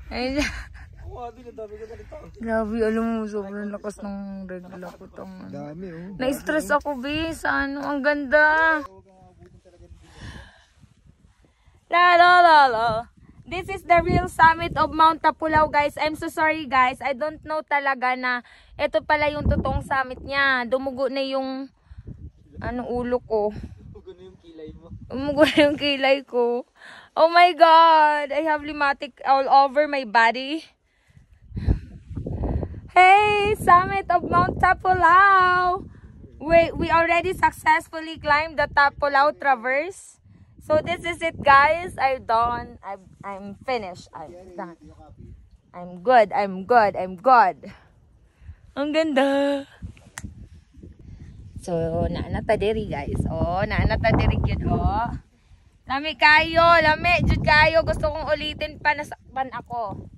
Ay, grabe, alam mo, sobrang lakas ng regla ko. Dami, oh. Na-stress ako, be, sa ano, ang ganda. La. This is the real summit of Mount Tapulaw, guys. I'm so sorry, guys. I don't know talaga na ito pala yung totoong summit niya. Dumugo na yung ulo ko. Dumugo na yung kilay ko. Oh my God! I have lymphatic all over my body. Hey! Summit of Mount Tapulaw! We already successfully climbed the Tapulaw Traverse. So this is it, guys. I'm finished. I'm done. I'm good. Ang ganda. So, naanata diri, guys. Oh, naanata diri yun, oh. Lami kayo, jud kayo. Gusto kong ulitin pa, nasakpan ako.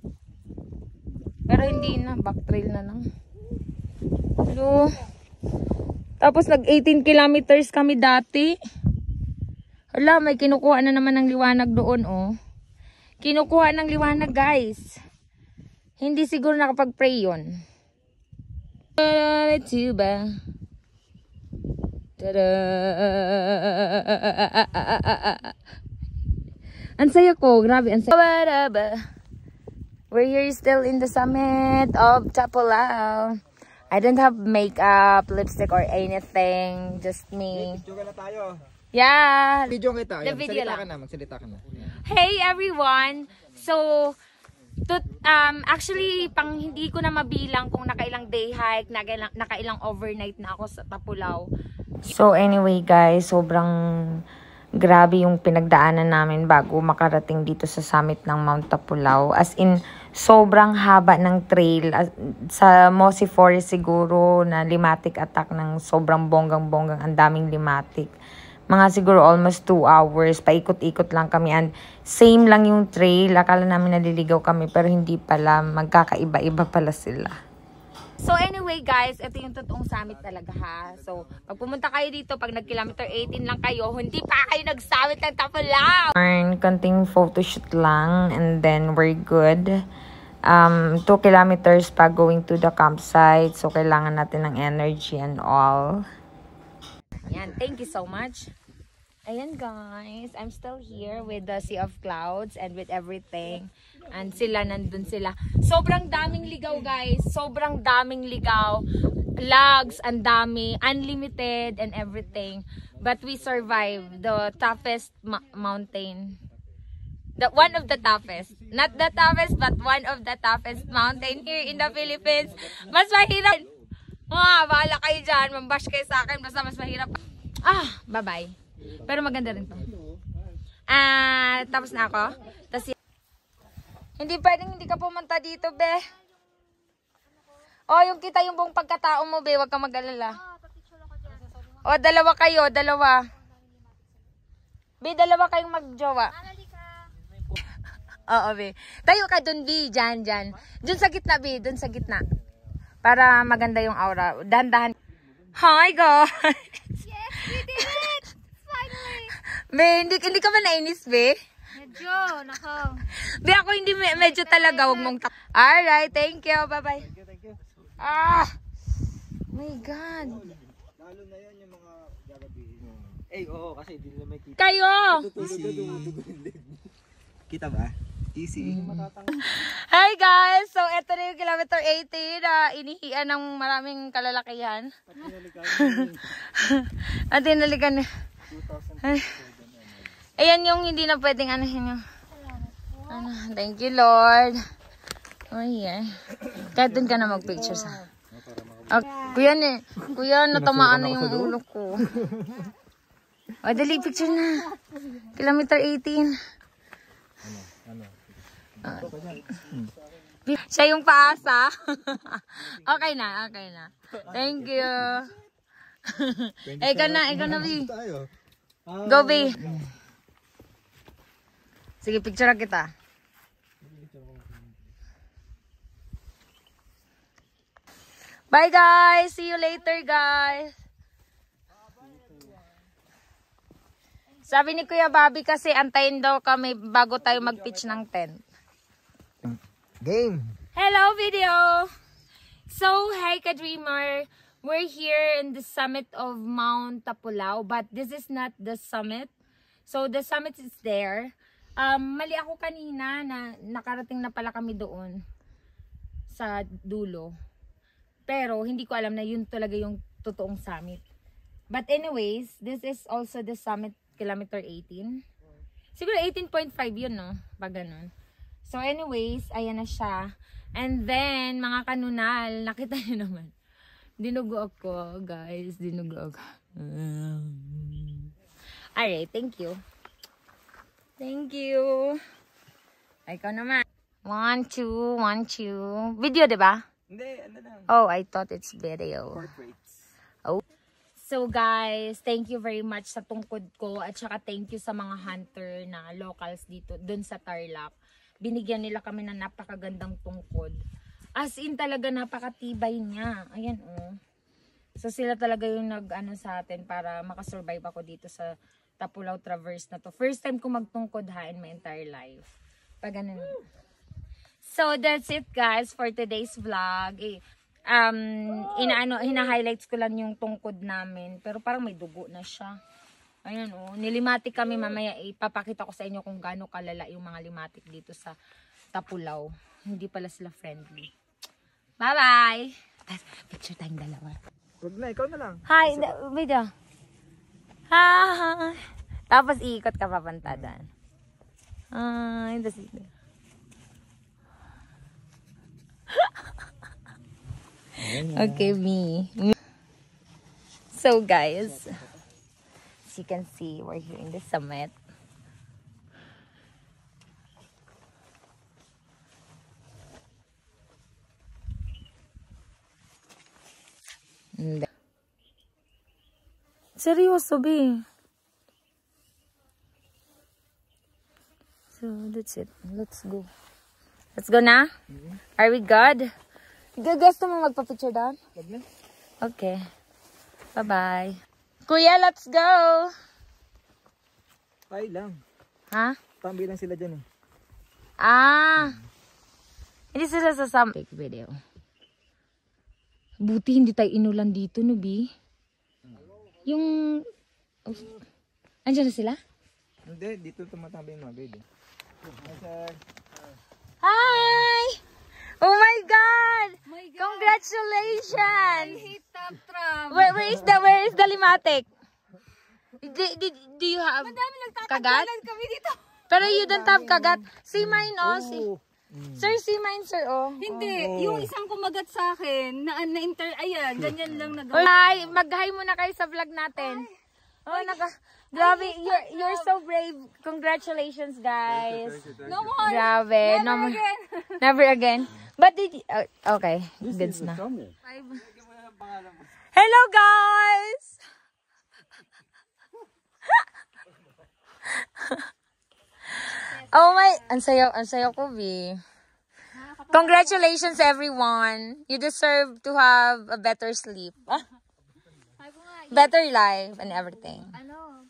Pero hindi na, back trail na lang. Hello. Tapos nag 18 kilometers kami dati. Hala, may kinukuha na naman ng liwanag doon, oh. Kinukuha ng liwanag, guys. Hindi siguro nakapag-pray yun. Tuba. Tada! Ang saya ko, grabe, ang saya. We're here still in the summit of Tapulaw. I don't have makeup, lipstick, or anything. Just me. Video na tayo. Yeah. Video kita. The video lang. Magsalita ka na. Hey everyone. So, actually, hindi ko na mabilang kung nakailang day hike, nakailang overnight na ako sa Tapulaw. So anyway guys, sobrang grabe yung pinagdaanan namin bago makarating dito sa summit ng Mount Tapulaw. As in, sobrang haba ng trail. Sa Mossy Forest siguro na lymphatic attack ng sobrang bonggang-bonggang, ang daming lymphatic. Mga siguro almost 2 hours, paikot-ikot lang kami, and same lang yung trail. Akala namin naliligaw kami, pero hindi pala, magkakaiba-iba pala sila. So anyway guys, ito yung totoong summit talaga, ha. So pag pumunta kayo dito, pag nag-kilometer 18 lang kayo, hindi pa kayo nag-summit ng Tapulaw. Konting photoshoot lang, and then we're good. 2 kilometers pa going to the campsite, so kailangan natin ng energy and all. Ayan, thank you so much. Ayan guys, I'm still here with the Sea of Clouds and with everything. And sila, nandun sila. Sobrang daming ligaw guys. Sobrang daming ligaw. Logs, ang dami. Unlimited and everything. But we survived the toughest mountain. One of the toughest. Not the toughest, but one of the toughest mountain here in the Philippines. Mas mahirap. Bahala kayo dyan. Mambash kayo sa akin. Basta mas mahirap. Bye-bye. Pero maganda rin to. Tapos na ako. Tapos hindi pwedeng hindi ka pumunta dito, be. Oh, yung kita yung buong pagkatao mo, be. Huwag kang mag-alala. Oh, dalawa kayo, dalawa. Be, dalawa kayong magjowa. Oo, be. Tayo ka dun, be. Dyan. Dun sa gitna, be. Dun sa gitna. Para maganda yung aura. Dahan-dahan. Hi, guys. Yes, we did it! Finally! Be, hindi ka ba nainis, be? Medyo, nako. Be, ako hindi medyo talaga. Huwag mong alright, thank you. Bye-bye. Thank you. My God. Lalo na yan yung mga gagabihin. Oo, kasi hindi nila may kita. Kayo! Kita ba? Easy. Hi guys! So, eto na yung kilometer 18 na inihian ng maraming kalalakihan. At tinalikan. Ayan yung hindi na pwedeng anahin yung. Thank you, Lord. Oh, yeah. Kahit dun ka na mag-picture sa. Kuya, natamaan na yung ulo ko. O, dali, picture na. Kilometer 18. Siya yung paasa. Okay na. Thank you. Ikaw na, B. Go, B. Sige, picture na kita. Bye, guys. See you later, guys. Sabi ni Kuya Bobby kasi antayin daw kami bago tayo mag-pitch ng tent. Game! Hello, video! So, hey ka-dreamer! We're here in the summit of Mount Tapulao, but this is not the summit. So, the summit is there. Mali ako kanina na nakarating na pala kami doon sa dulo. Pero, hindi ko alam na yun talaga yung totoong summit. But anyways, this is also the summit, kilometer 18. Siguro 18.5 yun, no? Pag ganun. So anyways, ayan na siya. And then, mga kanunal, nakita niyo naman. Dinugo ako, guys. Dinugo ako. Alright, thank you. Thank you. Ikaw naman. 1, 2, 1, 2. Video, diba? Hindi, ano lang. Oh, I thought it's video. Portraits. Oh. So guys, thank you very much sa tungkod ko at saka thank you sa mga hunter na locals dito dun sa Tarlac. Binigyan nila kami ng napakagandang tungkod. As in talaga napakatibay niya. Ayan oh. So sila talaga yung nag-ano sa atin para makasurvive ako dito sa Tapulao Traverse na to. First time ko magtungkod ha in my entire life. Pag ganun. So that's it guys for today's vlog. Hina-highlights ko lang yung tungkod namin. Pero parang may dugo na siya. Ayan oh. Nilimatik kami mamaya. Ipapakita ko sa inyo kung gaano kalala yung mga limatik dito sa Tapulao. Hindi pala sila friendly. Bye-bye! Picture tayong dalawa. Wag na, ikaw na lang. Hi! Video. Hi! Tapos iikot ka papunta doon. Hi! Okay, me. So guys, as you can see, we're here in the summit. Seryoso, B. So that's it. Let's go. Let's go na? Are we good? Gusto mo magpa-picture doon? Wag na. Okay. Bye-bye. Kuya, let's go! Ay lang. Ha? Tambi lang sila dyan eh. Hindi sila sasama. Take video. Buti hindi tayo inulan dito, no, B? Yung... Oh. Andiyan na sila? Hindi, dito tumatambi yung mga baby. Hi, sir. Hi! Oh my God! My God. Congratulations! I hate top trap. Where is the limatic? Do you have Madami kagat? nagtatagalan kami dito. Pero you don't have kagat. See mine, oh. Sir, see mine, sir, oh. Hindi, yung isang kumagat sa akin, ayan, ganyan lang Hi, mag-hi muna kayo sa vlog natin. Oh, grabe, you're so brave. Congratulations, guys. No more. Grabe. Never again. Never again. But did you, okay, goods na. Hello, guys! Oh my, ang sayo ko, B. Congratulations, everyone. You deserve to have a better sleep. Better life and everything.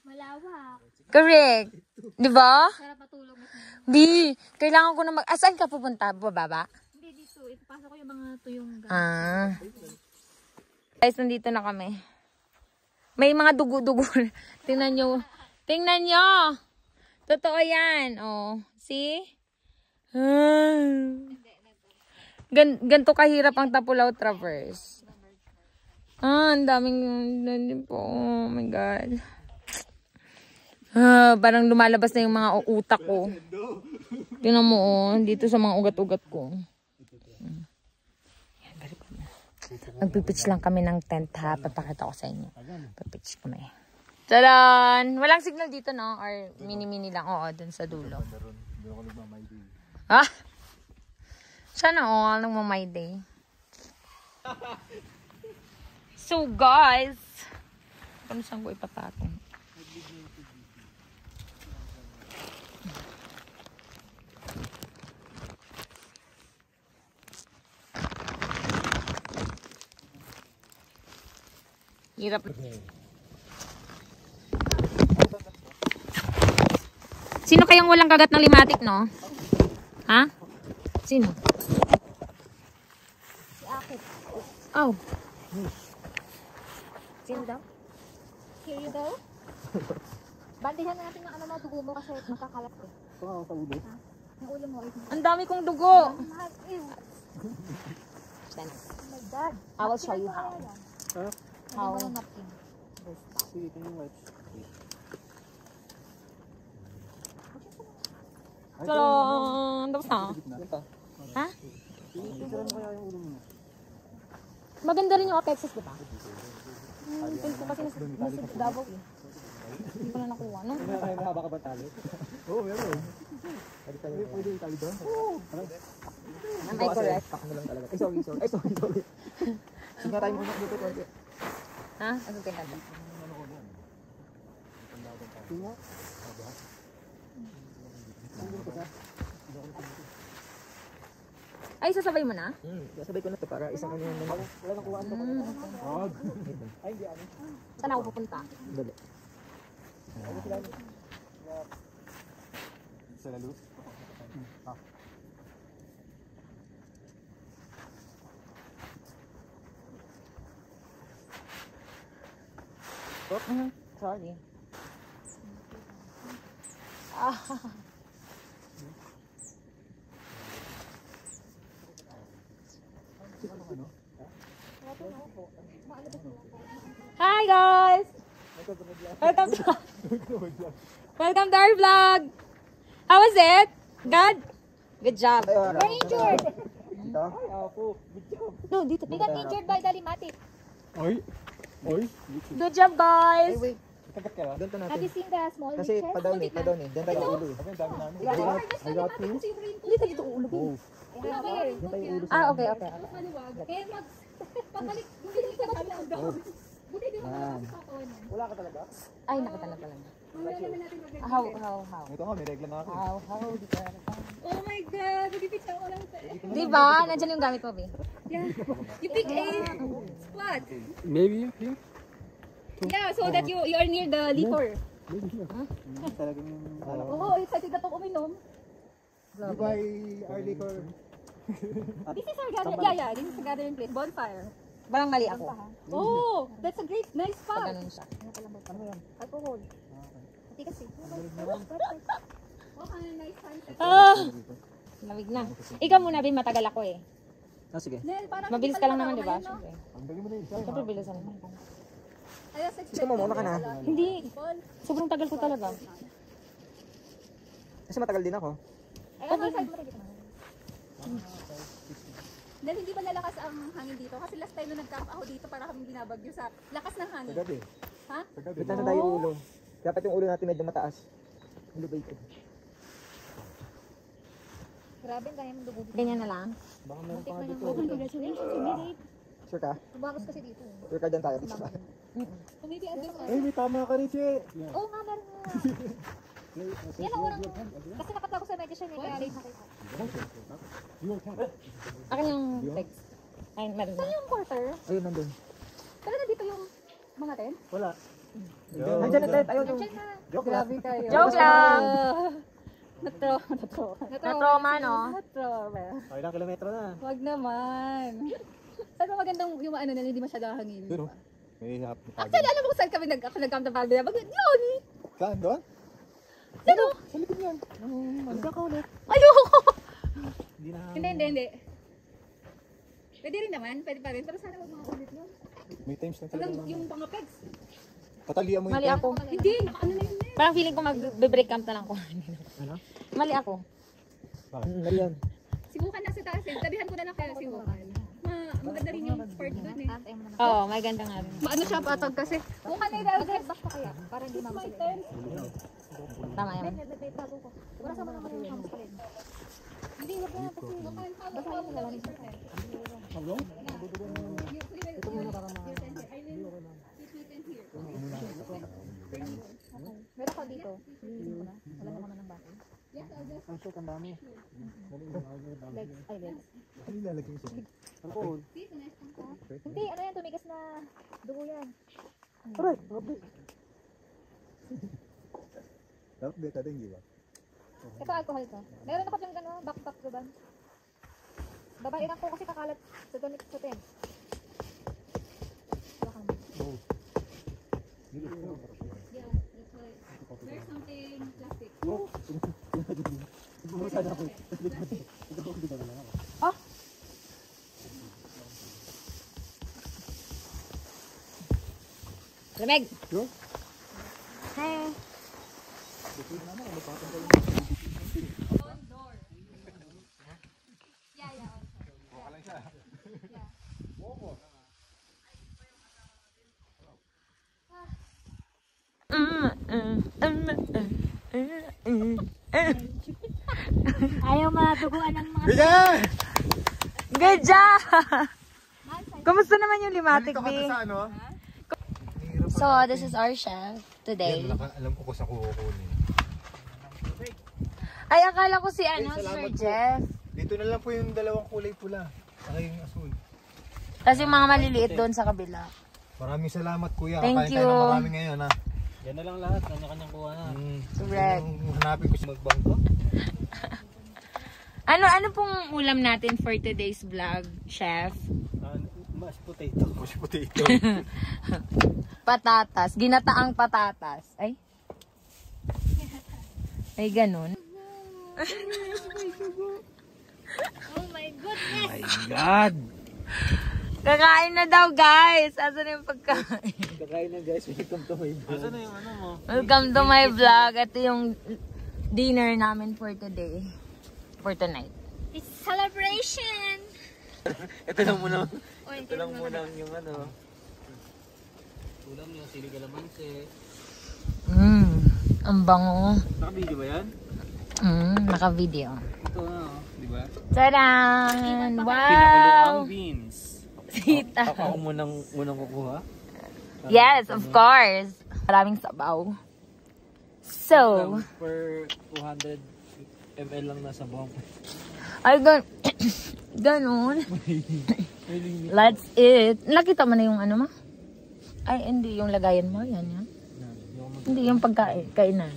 Malawak. Correct. Di ba? Sarap matulog. Di, kailangan ko na saan ka pupunta? Bababa? Hindi dito, ipapasok ko yung mga tuyong Guys, nandito na kami. May mga dugo-dugo. Tingnan nyo. Tingnan nyo. Totoo yan. Oh, see? Ganto kahirap ang Tapulao Traverse. Ang daming po. Oh my God. Parang lumalabas na yung mga utak ko. Tingnan mo, oh. Dito sa mga ugat-ugat ko. Magpipitch lang kami ng tent, ha. Papakita ko sa inyo. Papitch kami. Tadaan! Walang signal dito, no? Or mini-mini lang. Oo, dun sa dulo. Ah! Sana all nagmamay day. So, guys. Kung saan ko ipapatong? Hirap. Sino kayang walang kagat ng limatic, no? Ha? Sino? Si Akit. Oh. Sino daw? Kayo daw? Bandihan na natin yung ano mo, dugo mo kasi makakalat eh. Ito nga sa ulo. Yung ulo mo. Ang dami kong dugo. Ew. Oh my God. I will show you how. Ha? How? Ano ba napkin? Sige, ito yung wipes. Tadaan! Tapos na. Ha? Picture mo kaya yung ulo mo. Maganda rin yung Apexis, di ba? Pinto ko kasi nasa Davao eh. Hindi ko na nakuha, no? May mahaba ka ba tali? Oo, meron. Pwede yung tali doon? Oo. Am I correct? Pak mo lang talaga. Ay, sorry. Sige tayo muna dito konti. Ha? Ano pinag? Tingnan. Ay, sasabay mo na? Sabay ko na to para isang ano yung naman. Wala nang kuhaan ko. Ay, hindi ano. Saan ako pupunta? Dali. Sa lalo? Sorry. Hi guys! Welcome to our vlog! How was it? Good? Good job. We're injured. Dito? Ay, apo. No, dito. We got injured by Dalimatic. Oy. Good job guys! Wait. Kagat ka. Doon to Have natin. you seen the small Kasi witches? pa-down eh. Doon tayo ulo eh. Ang dami namin. I got two. Dito, dito ulo. Oh. Doon tayo ulo sa Ah, okay. Kaya pabalik, hindi ka sa daw. Buti di ba Yan. Wala ka talaga? Ay, nakita na pala. How? Ito nga, may regla na ako. How? Di ka Oh my God, nagpipicture ko lang sa... Di ba? Nandiyan yung gamit mo, Bi. Yeah. You pick a spot. Maybe here? Yeah, so that you are near the liquor. Talagang alam ko. Oo, excited na itong uminom. Dubai our liquor. This is our gathering, yeah, this is a gathering place, bonfire. Parang mali ako. Oh, that's a great, nice Pag spot. ganun siya. Alcohol. Hindi kasi. Oh, nice sunset. Ah! Lamig na. Ikaw muna, Bi. Matagal ako eh. Ah, sige. Nel, parang Mabilis hindi ka lang pala naman, di ba? ngayon, no? Siyempre. Ang dali mo na yun. Siyempre, bilisan mo. I was expecting Gusto mo, mauna ka na. Hindi. Sobrang tagal ko talaga. Kasi matagal din ako. Ayun, ang side mo rin dito. Nel, hindi ba nalakas ang hangin dito? Kasi last time nung nag-camp ako dito, para kaming binabagyo sa lakas ng hangin. Kagabi. Ha? Wait lang na tayo yung ulo. Dapat yung ulo natin medyo mataas. Elevated. Grabe, ang kaya mong dugo. Ganyan na lang. Baka meron pa nga dito. Congratulations, you made it. Sure ka? Tumakas kasi dito. Sure ka dyan tayo. Maybe a bit. Ay, may tama ka rin, Che. Oo nga, meron nga. Yan ang unang, kasi nakatago sa medyo siya, kaya late na kayo. Akin yung text. Ay, meron na. Saan yung quarter? Ayun, nandun. Pero nandito yung mga tent? Wala. Nandiyan na tayo. Ayun. Diyan na. Joke lang. Joke lang! Na-trauma, no? Na-trauma. Ay, ilang kilometro na. Wag naman. Saan ba magandang yung ano na hindi masyado hangin? Pero, may hap. Actually, alam mo kung saan kami nag-camp na Valverde? Yun! Saan doon? Ano? Sa likod yan. Magka ka ulit. Ayoko! Hindi na. Hindi. Pwede rin naman, pwede pa rin. Pero sana huwag mga ulit nun. May times na Hanggang talaga. yung mga pegs. Tatalian mo yung Mali ako. Hindi, ano na yun eh. Parang feeling ko mag-break camp na lang ko. Ano? Mali ako. Mali yan. Sibukan na sa taas eh. Sabihan ko na lang kayo sibukan. Maganda rin yung part doon eh. Oo, may ganda nga rin. Maano siya patag kasi. Kung ano yung mag-head back pa kaya? Para hindi mamasalit. Tama yan. Wala sa mga mga kamus pa rin. Hindi, wag na kasi. Basta yung lalangin sa tent. Ito muna para mga... Meron ka dito. Wala naman ng bato. Ang shot, ang dami. Legs. Ay, legs. Ano ilalagay mo siya? Alcohol. Hindi, ano yan? Tumigas na dugo yan. Alright, okay. Dapat dito din, di ba? Ito alcohol to. Meron ako dyan gano'n, back-back diba? Babae lang ko kasi kakalat sa damit sa tent. Baka mo. Yeah, that's why. There's something plastic. Oh! Lamig! Hey! Ayaw matuguan ng mga... Ganyan! Good job! Kumusta naman yung limatic, Dito ka B? sa ano? So, this is our chef today. Alam ko kung saan kukunin. Ay, akala ko si ano, Sir salamat po. Jeff. Dito na lang po yung dalawang kulay pula. Saka yung asul. Kasi mga maliliit doon sa kabila. Maraming salamat kuya. Thank Kakain you. tayo ng marami ngayon ha. Yan na lang lahat, kanya-kanyang kuha na. Correct. Hanapin ko siya magbangko. Ano pong ulam natin for today's vlog, Chef? Mashed potato. Mashed potato. Patatas. Ginataang patatas. Ay? Ay, ganun. Oh my goodness! My God! Kakain na daw, guys. Asan na yung pagkain? Kakain na guys, welcome to my vlog. Asan na yung ano mo? Welcome to my vlog. Ito yung dinner namin for today. For tonight. It's celebration! Ito lang muna. Oy, Ito lang muna yung ano. Ulam yung sili kalamansi. Ang bango. Naka-video ba yan? Naka-video. Ito na, di ba? Tadaan! Pinakuloang Wow! beans. Sita. Ako munang kukuha. Yes, of course. Maraming sabaw. So, Per 200 ml lang nasa buhang. ay ganun. Let's eat. Nakita mo na yung ano mo? Ay, hindi. Yung lagayan mo. Yan, yan. Hindi, yung pagkainan.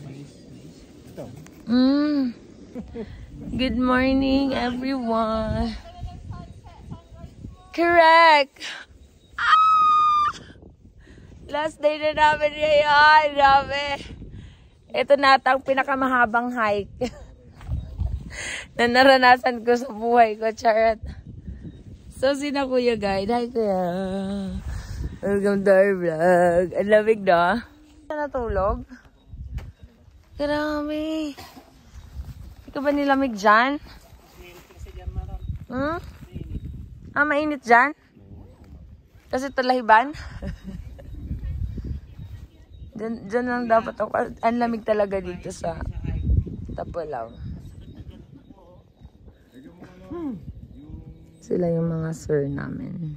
Good morning, everyone. Correct. Last day na namin ngayon. Grabe. Ito na ang pinakamahabang hike na naranasan ko sa buhay ko. Charot. So, sina Kuya Guide. Hi, Kuya. Welcome to our vlog. Ang lamig na. Natulog? Grabe. Hindi ka ba nilamig dyan? Mainit dyan? Kasi talahiban? Diyan lang dapat ako. Ang lamig talaga dito sa Tapulaw. Sila yung mga sir namin.